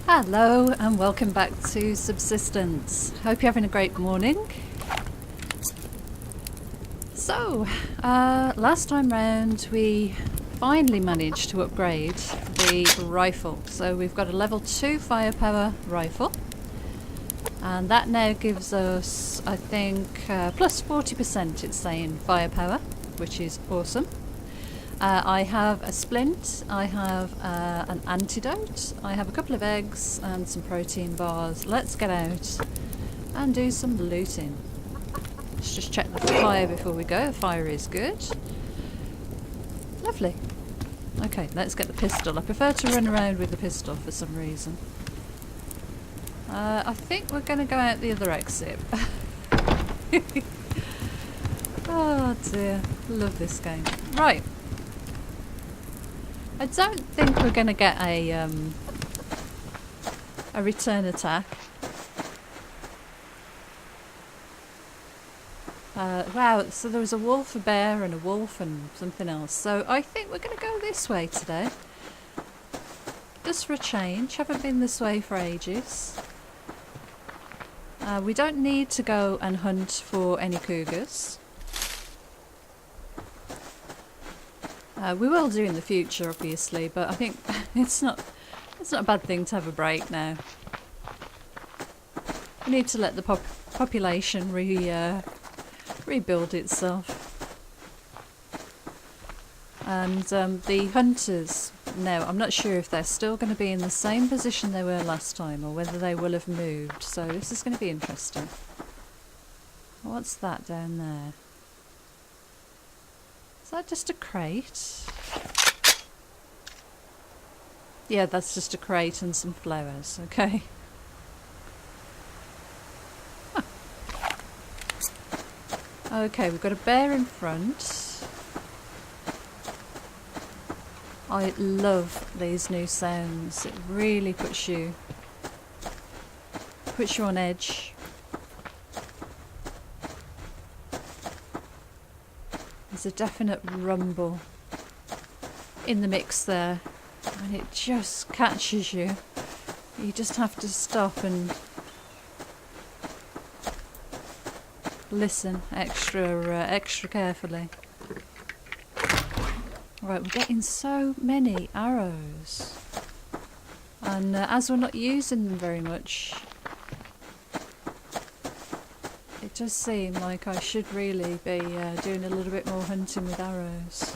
Hello and welcome back to Subsistence. Hope you're having a great morning. So, last time round we finally managed to upgrade the rifle. So we've got a level 2 firepower rifle. And that now gives us, I think, plus 40% it's saying firepower, which is awesome. I have a splint, I have an antidote, I have a couple of eggs and some protein bars. Let's get out and do some looting. Let's just check the fire before we go. The fire is good. Lovely. Okay, let's get the pistol. I prefer to run around with the pistol for some reason. I think we're going to go out the other exit. Oh dear, love this game. Right. I don't think we're going to get a return attack. Wow, so there was a wolf, a bear and a wolf and something else. So I think we're going to go this way today. Just for a change. Haven't been this way for ages. We don't need to go and hunt for any cougars. We will do in the future, obviously, but I think it's not a bad thing to have a break now. We need to let the population rebuild itself. And the hunters, now I'm not sure if they're still going to be in the same position they were last time or whether they will have moved, so this is going to be interesting. What's that down there? Is that just a crate? Yeah, that's just a crate and some flowers, okay. Huh. Okay, we've got a bear in front. I love these new sounds. It really puts you on edge. There's a definite rumble in the mix there, and it just catches you. You just have to stop and listen extra carefully. Right, we're getting so many arrows, and as we're not using them very much, it does seem like I should really be doing a little bit more hunting with arrows.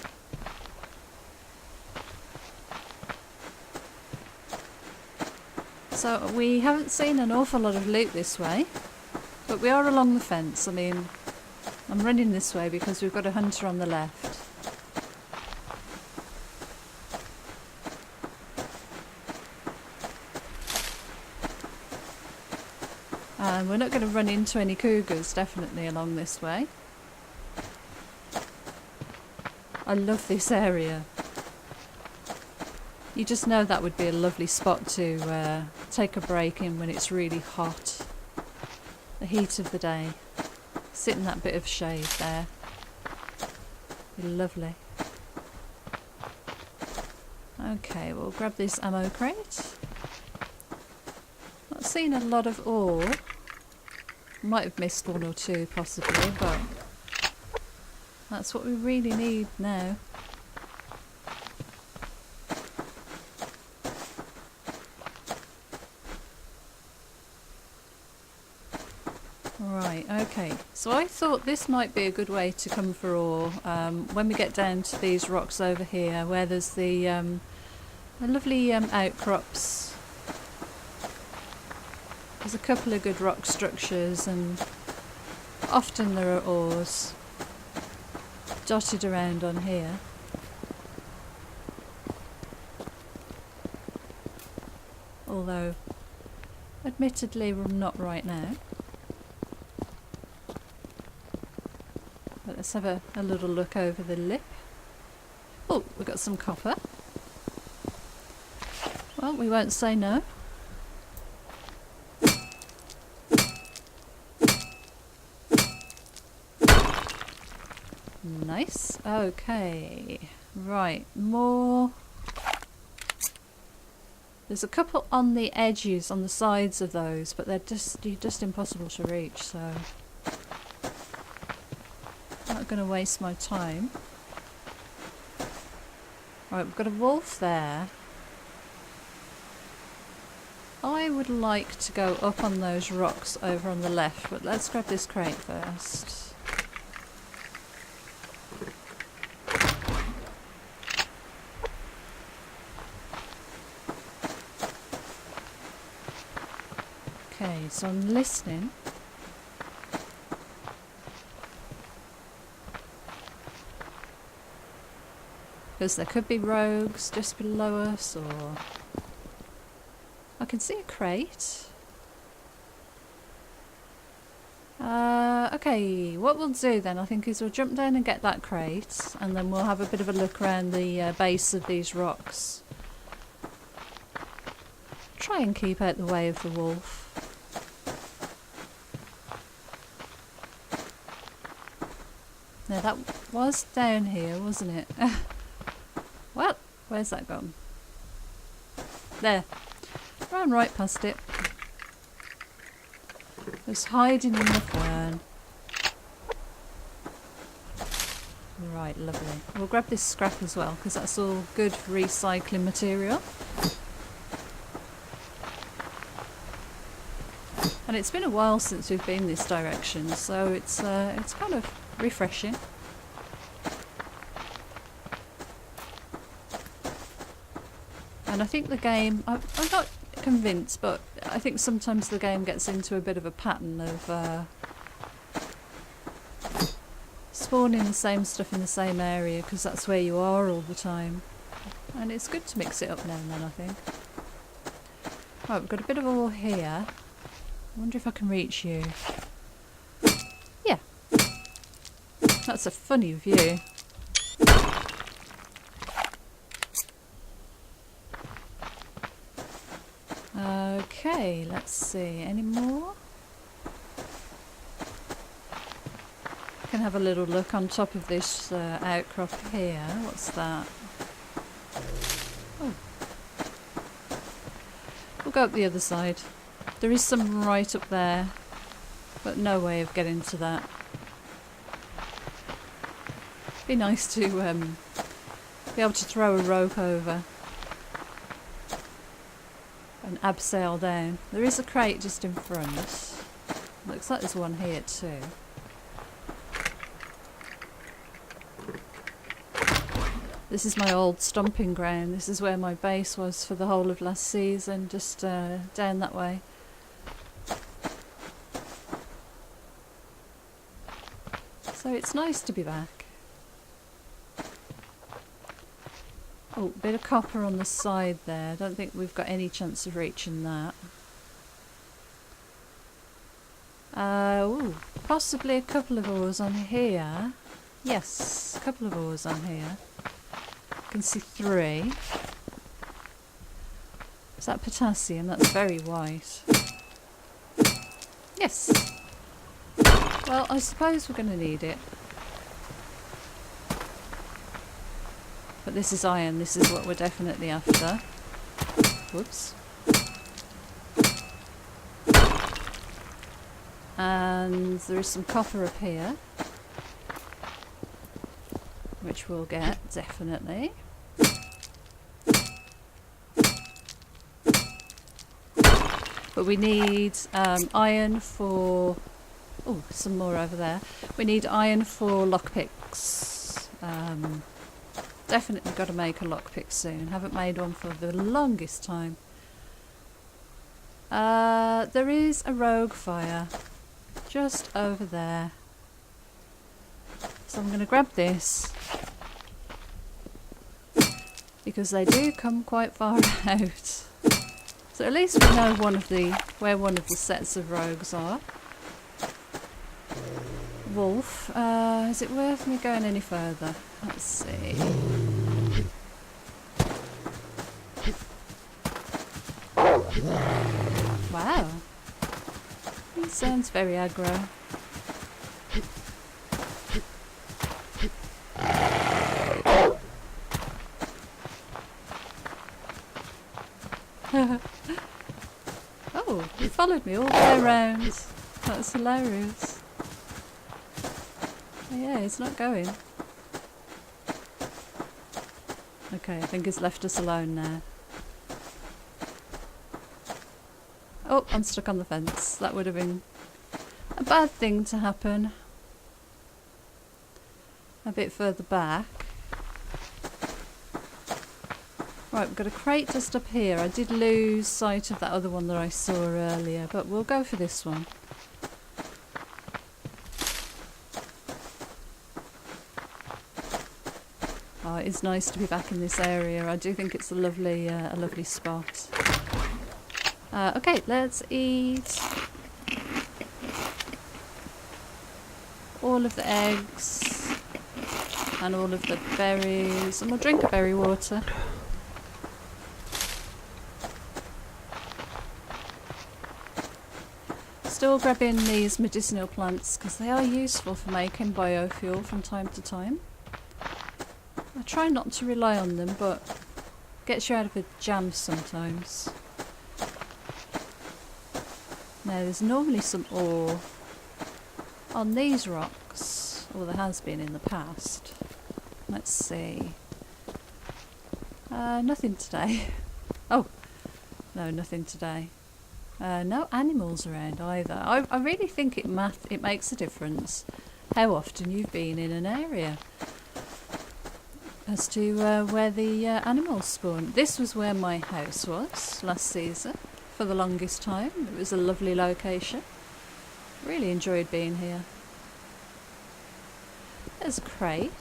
So we haven't seen an awful lot of loot this way, but we are along the fence. I mean, I'm running this way because we've got a hunter on the left. And we're not going to run into any cougars, definitely, along this way. I love this area. You just know that would be a lovely spot to take a break in when it's really hot. The heat of the day. Sit in that bit of shade there. Be lovely. Okay, we'll grab this ammo crate. Not seen a lot of ore. Might have missed one or two possibly, but that's what we really need now. Right, okay. So I thought this might be a good way to come for ore when we get down to these rocks over here where there's the lovely outcrops. There's a couple of good rock structures and often there are ores dotted around on here. Although, admittedly, we're not right now. But let's have a little look over the lip. Oh, we've got some copper. Well, we won't say no. Nice. Okay. Right. More There's a couple on the edges, on the sides of those, but they're just impossible to reach, so I'm not going to waste my time. Right, we've got a wolf there. I would like to go up on those rocks over on the left, but let's grab this crate first. Okay, so I'm listening. Because there could be rogues just below us, or... I can see a crate. Okay, what we'll do then, I think, is we'll jump down and get that crate, and then we'll have a bit of a look around the base of these rocks. Try and keep out the way of the wolf. Now that was down here, wasn't it? Well, where's that gone? There. Ran right past it. It was hiding in the fern. Right, lovely. We'll grab this scrap as well, because that's all good recycling material. And it's been a while since we've been this direction, so it's kind of refreshing. And I think the game, I'm not convinced, but I think sometimes the game gets into a bit of a pattern of spawning the same stuff in the same area, because that's where you are all the time. And it's good to mix it up now and then, I think. Right, we've got a bit of ore here. I wonder if I can reach you. Yeah. That's a funny view. Okay, let's see. Any more? Can have a little look on top of this outcrop here. What's that? Oh. We'll go up the other side. There is some right up there, but no way of getting to that. Be nice to be able to throw a rope over and abseil down. There is a crate just in front. Looks like there's one here too. This is my old stomping ground. This is where my base was for the whole of last season, just down that way. So it's nice to be back. Oh, bit of copper on the side there. I don't think we've got any chance of reaching that. Ooh, possibly a couple of ores on here. Yes, a couple of ores on here. I can see 3. Is that potassium? That's very white. Yes. Well, I suppose we're going to need it. But this is iron. This is what we're definitely after. Whoops. And there is some copper up here, which we'll get, definitely. But we need iron for... Oh, some more over there. We need iron for lockpicks. Definitely got to make a lockpick soon. Haven't made one for the longest time. There is a rogue fire just over there. So I'm going to grab this, because they do come quite far out. So at least we know where one of the sets of rogues are. Wolf. Is it worth me going any further? Let's see. Wow. He sounds very aggro. Oh, he followed me all the way around. That's hilarious. Oh, yeah, he's not going. Okay, I think he's left us alone now. Oh, I'm stuck on the fence. That would have been a bad thing to happen. A bit further back. Right, we've got a crate just up here. I did lose sight of that other one that I saw earlier, but we'll go for this one. Oh, it is nice to be back in this area. I do think it's a lovely spot. Okay, let's eat all of the eggs and all of the berries, and we'll drink a berry water. Still grabbing these medicinal plants because they are useful for making biofuel from time to time. I try not to rely on them, but gets you out of a jam sometimes. Now there's normally some ore on these rocks, or there has been in the past. Let's see. Nothing today. Oh, no, nothing today. No animals around either. I really think it makes a difference how often you've been in an area as to where the animals spawn. This was where my house was last season for the longest time. It was a lovely location. Really enjoyed being here. There's a crate.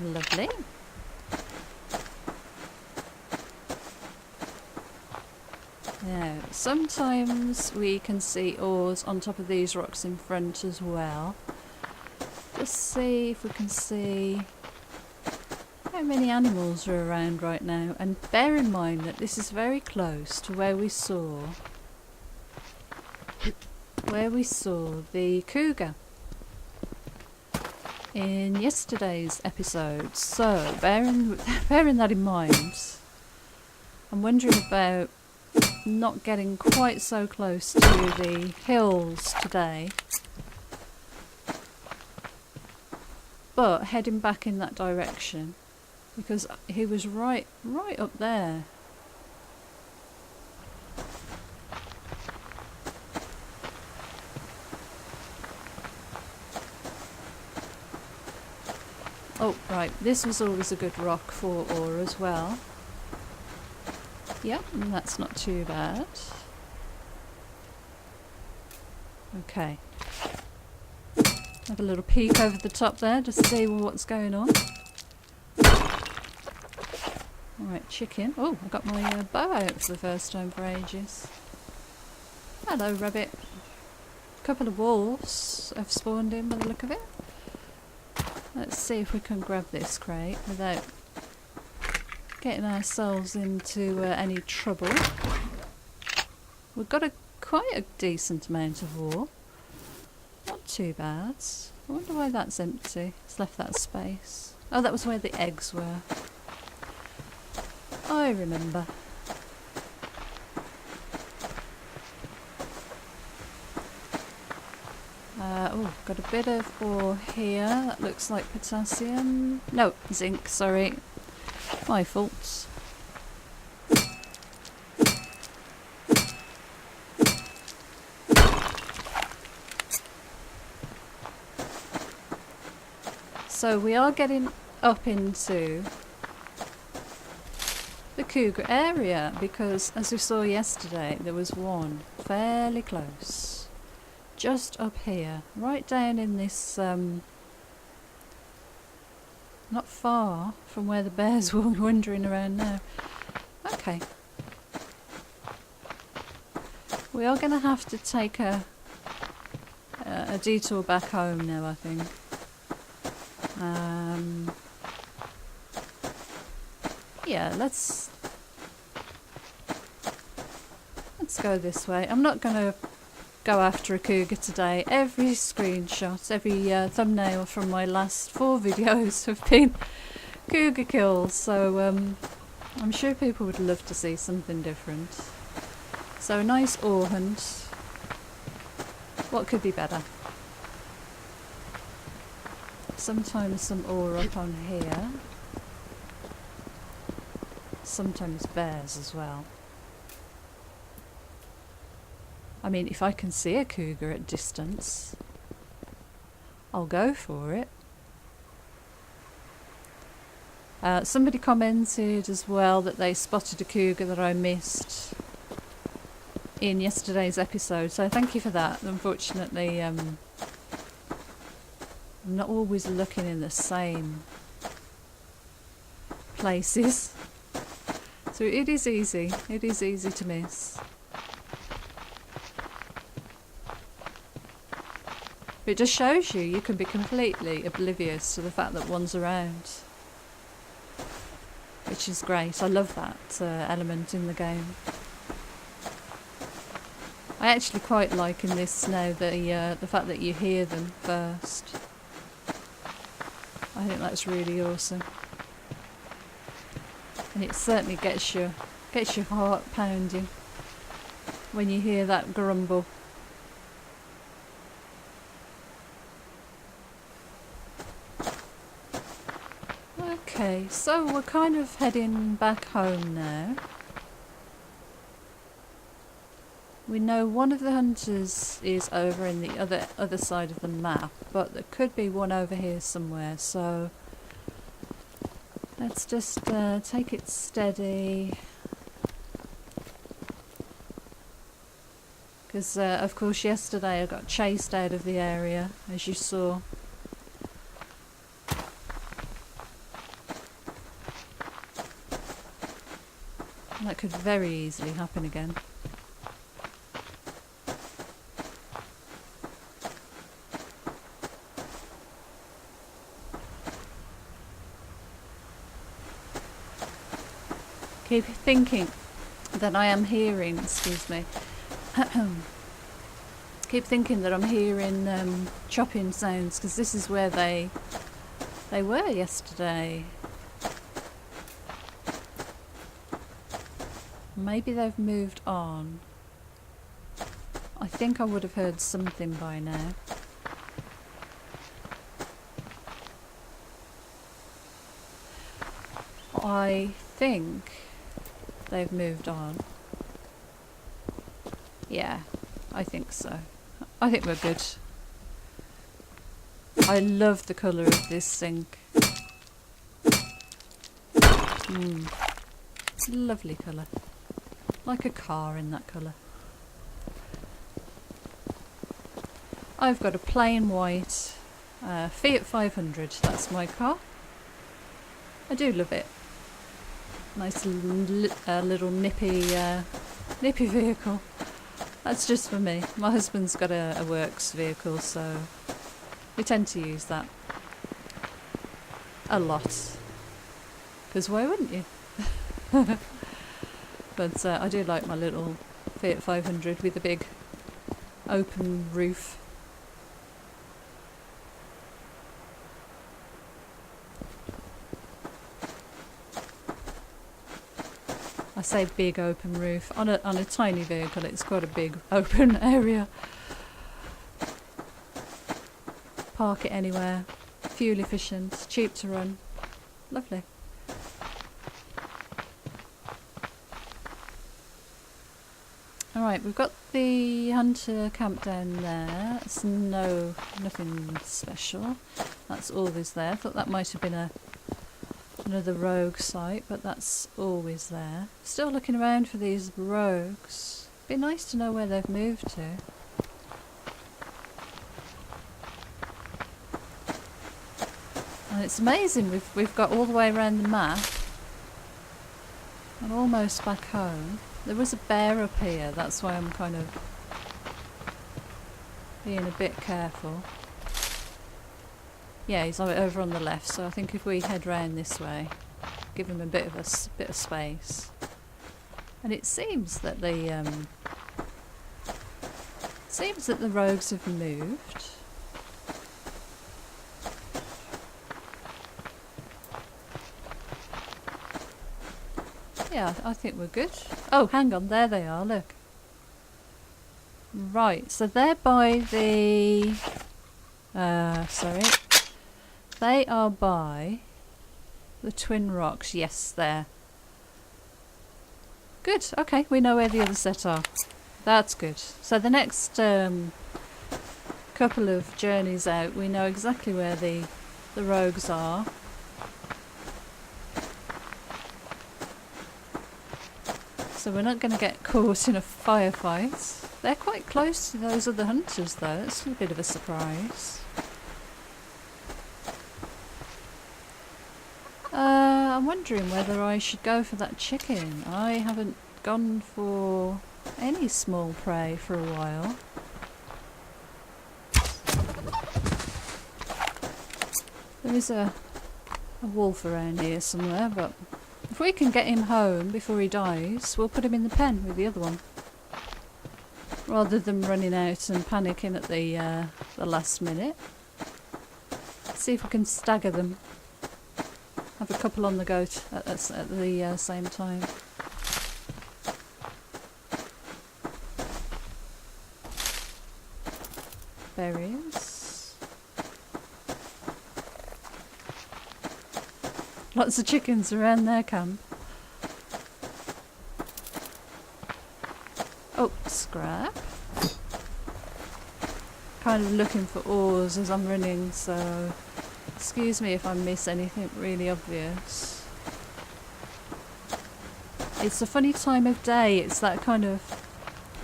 Lovely. Now, sometimes we can see ores on top of these rocks in front as well. Let's see if we can see how many animals are around right now. And bear in mind that this is very close to where we saw the cougar in yesterday's episode. So bearing that in mind, I'm wondering about not getting quite so close to the hills today, but heading back in that direction because he was right up there. Oh, right, this was always a good rock for ore as well. Yep, and that's not too bad. Okay. Have a little peek over the top there just to see what's going on. Alright, chicken. Oh, I got my bow out for the first time for ages. Hello, rabbit. A couple of wolves have spawned in by the look of it. Let's see if we can grab this crate without getting ourselves into any trouble. We've got quite a decent amount of ore. Not too bad. I wonder why that's empty. It's left that space. Oh, that was where the eggs were. I remember. Oh, got a bit of ore here. That looks like potassium. No, zinc, sorry. My fault. So we are getting up into the cougar area because, as we saw yesterday, there was one fairly close. Just up here, right down in this, not far from where the bears were wandering around now. Okay. We are going to have to take a detour back home now, I think. Yeah, let's go this way. I'm not going to go after a cougar today. Every screenshot, every thumbnail from my last 4 videos have been cougar kills, so I'm sure people would love to see something different. So a nice ore hunt. What could be better? Sometimes some ore up on here. Sometimes bears as well. I mean, if I can see a cougar at distance, I'll go for it. Somebody commented as well that they spotted a cougar that I missed in yesterday's episode, so thank you for that. Unfortunately, I'm not always looking in the same places, so it is easy to miss. But it just shows you can be completely oblivious to the fact that one's around, which is great. I love that element in the game. I actually quite like in this now the fact that you hear them first. I think that's really awesome, and it certainly gets your heart pounding when you hear that grumble. Okay, so we're kind of heading back home now. We know one of the hunters is over in the other side of the map, but there could be one over here somewhere, so let's just take it steady. Because of course yesterday I got chased out of the area, as you saw. That could very easily happen again. Keep thinking that I am hearing, excuse me, keep thinking that I'm hearing chopping sounds, because this is where they were yesterday. Maybe they've moved on. I think I would have heard something by now. I think they've moved on. Yeah, I think so. I think we're good. I love the colour of this sink. It's a lovely colour. Like a car in that colour. I've got a plain white Fiat 500. That's my car. I do love it. Nice little nippy vehicle. That's just for me. My husband's got a works vehicle, so we tend to use that a lot. Because why wouldn't you? But I do like my little Fiat 500 with a big open roof. I say big open roof. On a tiny vehicle it's quite a big open area. Park it anywhere. Fuel efficient, cheap to run. Lovely. Alright, we've got the hunter camp down there. It's nothing special. That's always there. I thought that might have been another rogue site, but that's always there. Still looking around for these rogues. Be nice to know where they've moved to. And it's amazing, we've got all the way around the map and almost back home. There was a bear up here, that's why I'm kind of being a bit careful. Yeah, he's over on the left, so I think if we head round this way, give him a bit of space. And it seems that the Seems that the rogues have moved. Yeah, I think we're good. Oh, hang on, there they are, look. Right, so they're by the... sorry. They are by the Twin Rocks. Yes, there. Good, okay, we know where the other set are. That's good. So the next couple of journeys out, we know exactly where the rogues are. So we're not going to get caught in a firefight. They're quite close to those other hunters though, that's a bit of a surprise. I'm wondering whether I should go for that chicken. I haven't gone for any small prey for a while. There is a wolf around here somewhere, but if we can get him home before he dies, we'll put him in the pen with the other one. Rather than running out and panicking at the last minute. See if we can stagger them. Have a couple on the go at the same time. Berries. Lots of chickens around their camp. Oh, scrap. Kind of looking for ores as I'm running, so excuse me if I miss anything really obvious. It's a funny time of day, it's that kind of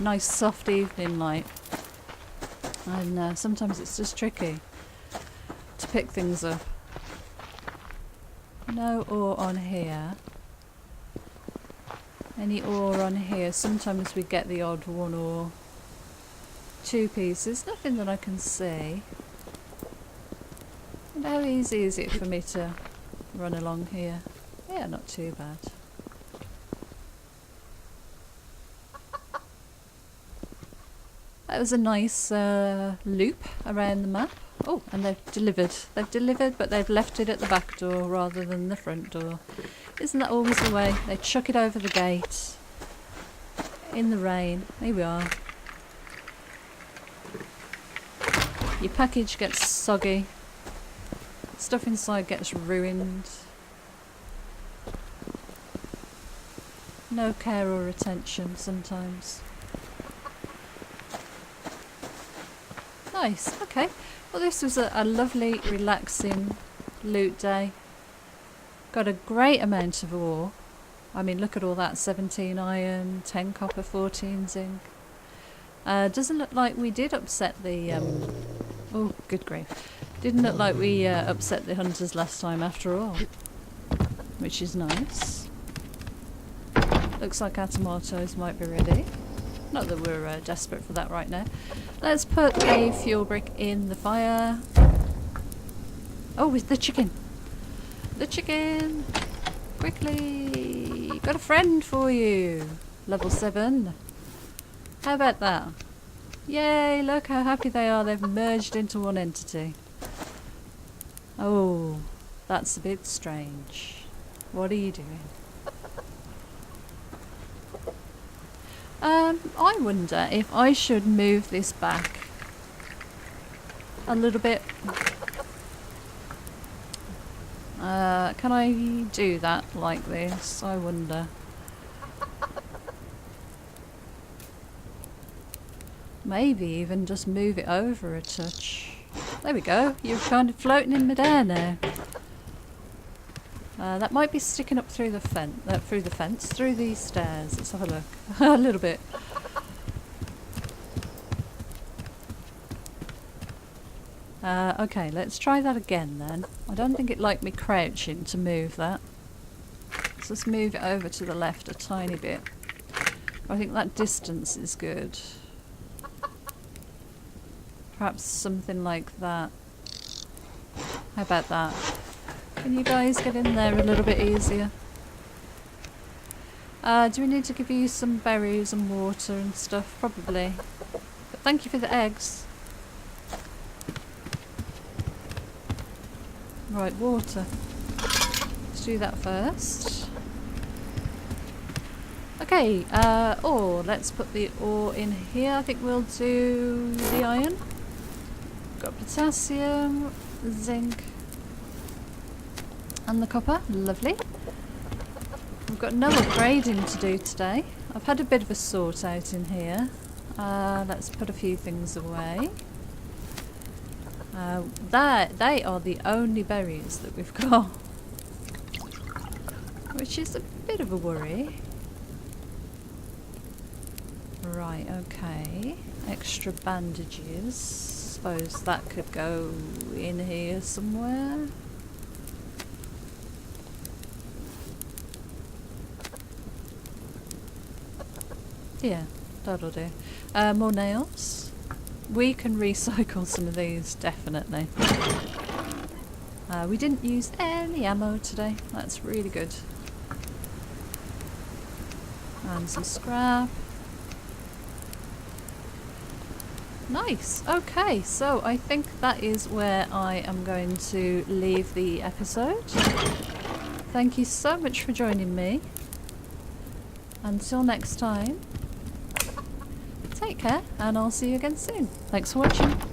nice soft evening light. And sometimes it's just tricky to pick things up. No ore on here. Any ore on here? Sometimes we get the odd one or two pieces. Nothing that I can see. And how easy is it for me to run along here? Yeah, not too bad. That was a nice loop around the map. Oh, and they've delivered. They've delivered, but they've left it at the back door rather than the front door. Isn't that always the way? They chuck it over the gate. In the rain. Here we are. Your package gets soggy. Stuff inside gets ruined. No care or attention sometimes. Nice, okay. Well, this was a lovely, relaxing loot day. Got a great amount of ore. I mean, look at all that. 17 iron, 10 copper, 14 zinc. Doesn't look like we did upset the... oh, good grief. Didn't look like we upset the hunters last time after all. Which is nice. Looks like our tomatoes might be ready. Not that we're desperate for that right now. Let's put a fuel brick in the fire. Oh, with the chicken. The chicken! Quickly! Got a friend for you! Level 7. How about that? Yay, look how happy they are. They've merged into one entity. Oh, that's a bit strange. What are you doing? I wonder if I should move this back a little bit. Can I do that like this? I wonder. Maybe even just move it over a touch. There we go. You're kind of floating in midair now. That might be sticking up through the fence, through these stairs. Let's have a look. A little bit. Okay, let's try that again then. I don't think it liked me crouching to move that. Let's just move it over to the left a tiny bit. I think that distance is good. Perhaps something like that. How about that? Can you guys get in there a little bit easier? Do we need to give you some berries and water and stuff? Probably. thank you for the eggs. Right, water. Let's do that first. Okay, ore. Let's put the ore in here. I think we'll do the iron. Got potassium, zinc, and the copper. Lovely. We've got no upgrading to do today. I've had a bit of a sort out in here. Let's put a few things away. They are the only berries that we've got, which is a bit of a worry. Right, okay. Extra bandages. Suppose that could go in here somewhere. Yeah, that'll do. More nails. We can recycle some of these, definitely. We didn't use any ammo today. That's really good. And some scrap. Nice. Okay, so I think that is where I am going to leave the episode. Thank you so much for joining me. Until next time, take care and I'll see you again soon. Thanks for watching.